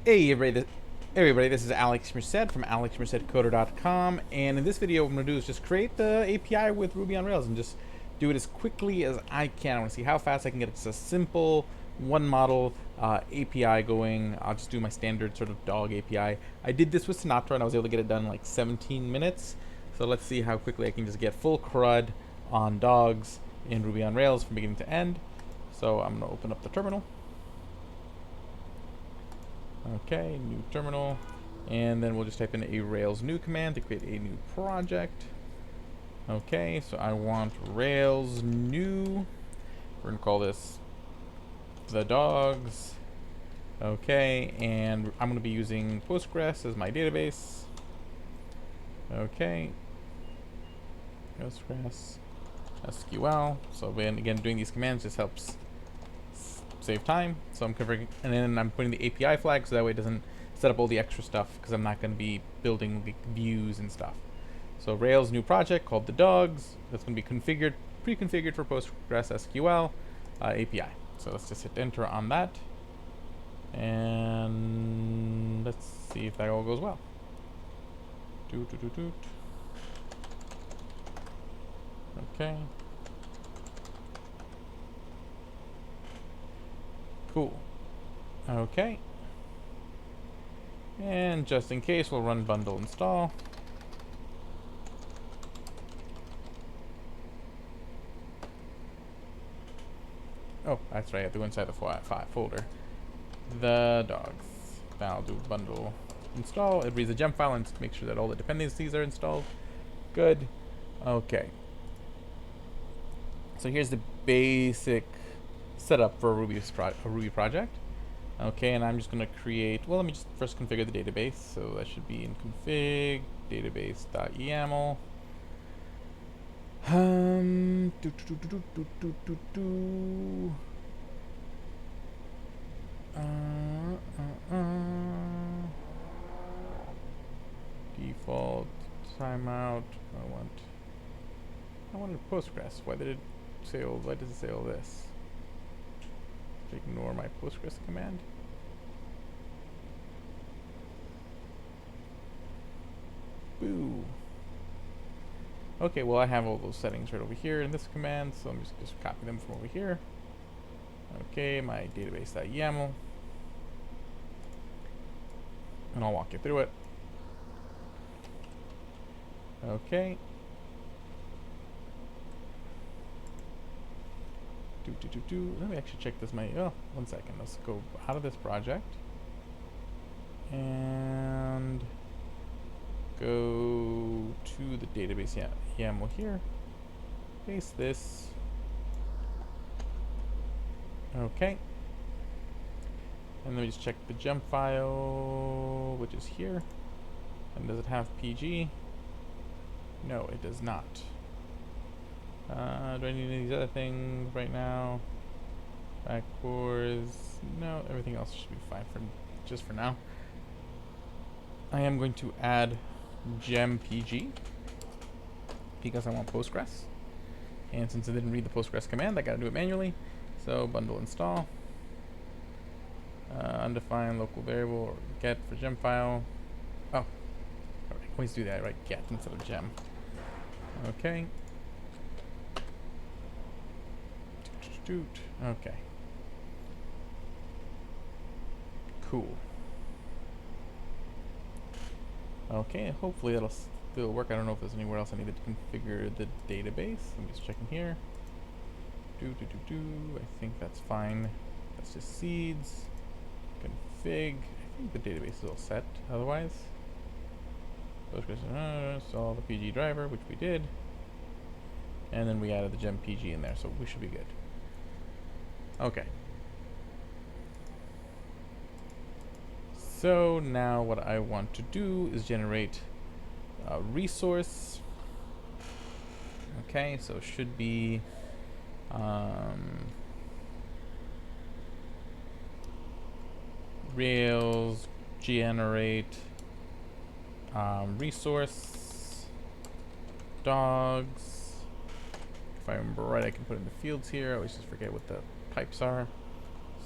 Hey everybody, this is Alex Merced from alexmercedcoder.com, and in this video what I'm going to do is just create the API with Ruby on Rails and just do it as quickly as I can. I want to see how fast I can get just a simple one model API going. I'll just do my standard sort of dog API. I did this with Sinatra and I was able to get it done in like 17 minutes. So let's see how quickly I can just get full CRUD on dogs in Ruby on Rails from beginning to end. So I'm going to open up the terminal. Okay, new terminal, and then we'll just type in a Rails new command to create a new project. Okay, so I want Rails new. We're gonna call this the dogs. Okay, and I'm gonna be using Postgres as my database. Okay, Postgres SQL. So again, doing these commands just helps save time. So I'm configuring, and then I'm putting the API flag so that way it doesn't set up all the extra stuff because I'm not going to be building like views and stuff. So Rails new project called the dogs. That's going to be pre-configured for Postgres SQL API. So let's just hit enter on that, and let's see if that all goes well. Okay. Cool. Okay. And just in case, we'll run bundle install. Oh, that's right. I have to go inside the folder. The dogs. Then I'll do bundle install. It reads the gem file and make sure that all the dependencies are installed. Good. Okay. So here's the basic setup for a Ruby project. Okay, and I'm just going to create, well, let me just first configure the database. So that should be in config database.yaml. Default timeout. I wanted Postgres. Why does it say all this? Ignore my Postgres command. Boo. Okay, well I have all those settings right over here in this command, so I'm just copy them from over here. Okay, my database.yaml. And I'll walk you through it. Okay. Let me actually check this. Oh, 1 second. Let's go out of this project and go to the database YAML here. Paste this. Okay. And let me just check the gem file, which is here. And does it have PG? No, it does not. Do I need any of these other things right now? Backwards. No, everything else should be fine just for now. I am going to add gem PG because I want Postgres. And since I didn't read the Postgres command, I gotta do it manually. So bundle install. Undefined local variable or get for gem file. Oh, alright, always do that, right? Get instead of gem. Okay. Okay. Cool. Okay, hopefully that'll still work. I don't know if there's anywhere else I need to configure the database. I'm just checking here. I think that's fine. That's just seeds. Config. I think the database is all set otherwise. Install the PG driver, which we did. And then we added the gem PG in there, so we should be good. Okay. So now what I want to do is generate a resource. Okay, so it should be Rails generate resource dogs. If I remember right, I can put in the fields here. I always just forget what the pipes are.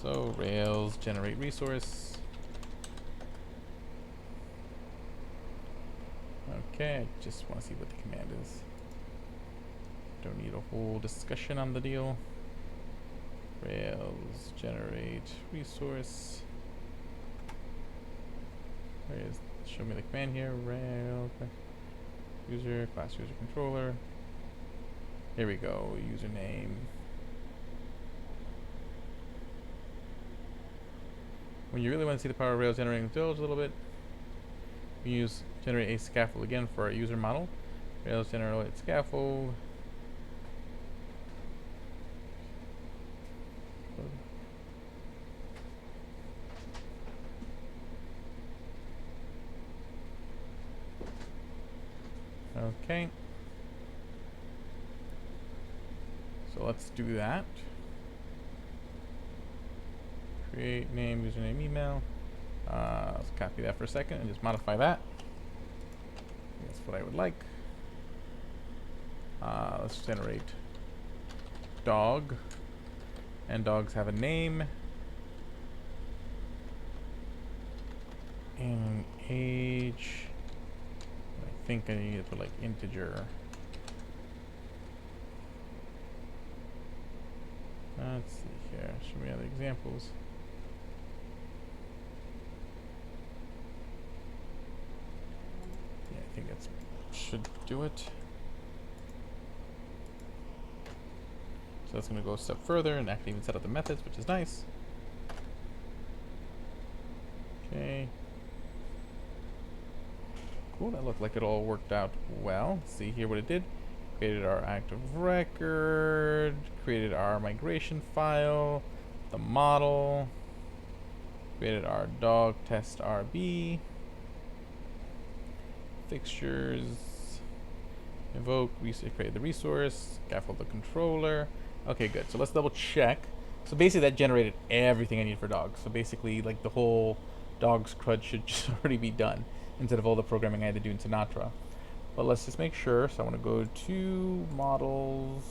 So Rails generate resource. Okay, I just want to see what the command is. Don't need a whole discussion on the deal. Rails generate resource. Where is, show me the command here. Rail user class user controller. Here we go. Username. When you really want to see the power of Rails generating builds a little bit, you use generate a scaffold again for our user model. Rails generate scaffold. Okay. So let's do that. Create name, username, email. Let's copy that for a second and just modify that. That's what I would like. Let's generate dog. And dogs have a name. And age. I think I need to put like integer. Let's see here. Show me other examples. Yeah, I think that should do it. So that's going to go a step further and actually even set up the methods, which is nice. Okay. Cool, that looked like it all worked out well. Let's see here what it did. Created our active record, created our migration file, the model, created our dog test RB, fixtures, invoke, create the resource, scaffold the controller. Okay, good. So let's double check. So basically that generated everything I need for dogs. So basically like the whole dogs crud should just already be done instead of all the programming I had to do in Sinatra. But let's just make sure. So I want to go to models,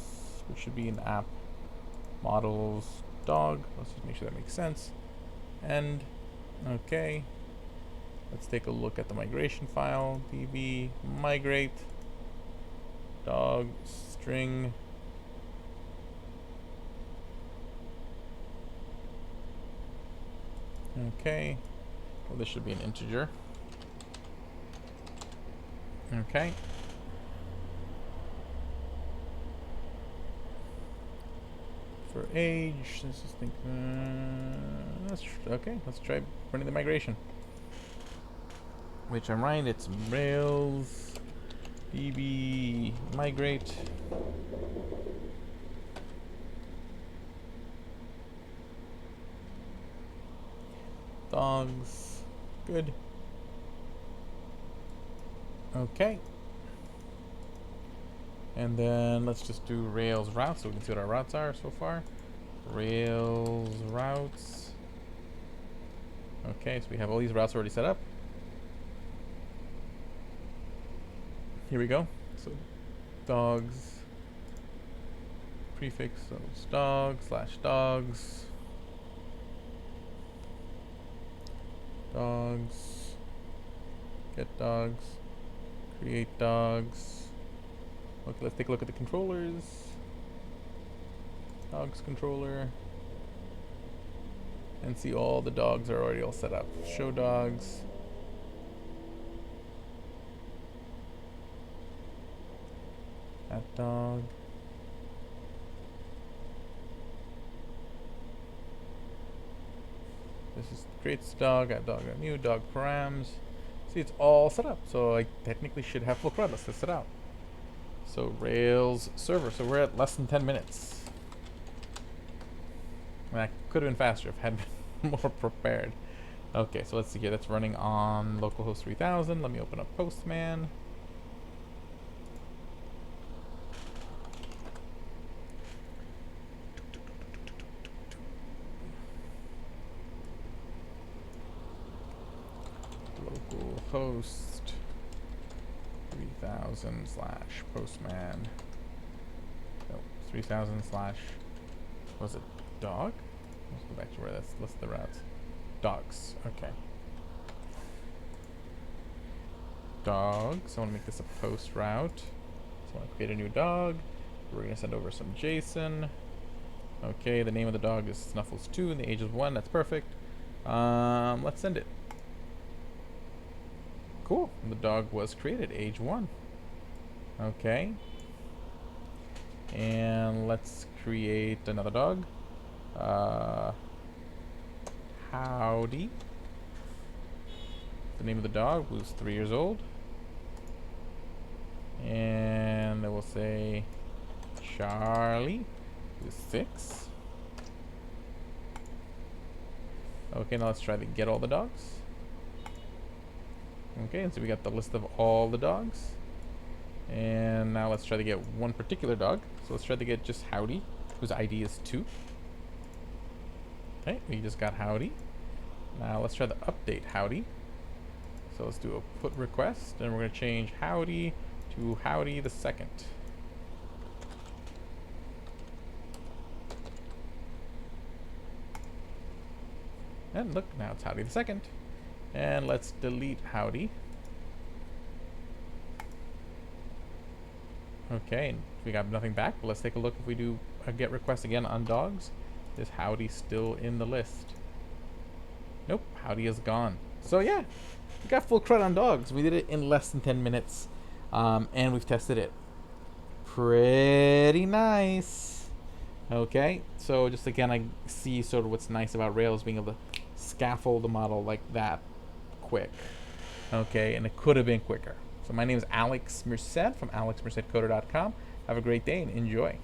which should be an app. Models, dog. Let's just make sure that makes sense. And, okay. Let's take a look at the migration file. db migrate dog string. Okay. Well, this should be an integer. Okay. For age, let's just think. Okay. Let's try running the migration. Which I'm right. It's Rails db migrate. Dogs. Good. Okay. And then let's just do Rails routes so we can see what our routes are so far. Rails routes. Okay, so we have all these routes already set up. Here we go. So dogs prefix, so it's dog / dogs. Dogs. Get dogs. Create dogs. Okay, let's take a look at the controllers. Dogs controller. And see all the dogs are already all set up. Show dogs. Add dog. This is creates dog, add dog, add new dog params. See, it's all set up. So I technically should have full CRUD. Let's test it out. So Rails server. So we're at less than 10 minutes. And that could have been faster if I had been more prepared. Okay, so let's see here. That's running on localhost 3000. Let me open up Postman. Localhost 3000 / Postman. No, 3000 / was it dog? Let's go back to where that's list the routes. Dogs. Okay. dog. So I want to make this a post route. So I want to create a new dog. We're going to send over some JSON. Okay, the name of the dog is Snuffles2 and the age is 1. That's perfect. Let's send it. Cool. And the dog was created, age 1. Okay. And let's create another dog. Howdy. The name of the dog was 3 years old. And then we'll say Charlie, who's 6. Okay, now let's try to get all the dogs. Okay, and so we got the list of all the dogs. And now let's try to get one particular dog. So let's try to get just Howdy, whose ID is 2. Okay, we just got Howdy. Now let's try to update Howdy. So let's do a put request, and we're going to change Howdy to Howdy the 2nd. And look, now it's Howdy the 2nd. And let's delete Howdy. Okay, and we got nothing back, but let's take a look if we do a get request again on dogs. Is Howdy still in the list? Nope, Howdy is gone. So yeah, we got full credit on dogs. We did it in less than 10 minutes, and we've tested it. Pretty nice. Okay, so just again, I see sort of what's nice about Rails being able to scaffold a model like that quick. Okay, and it could have been quicker. So my name is Alex Merced from alexmercedcoder.com. Have a great day and enjoy.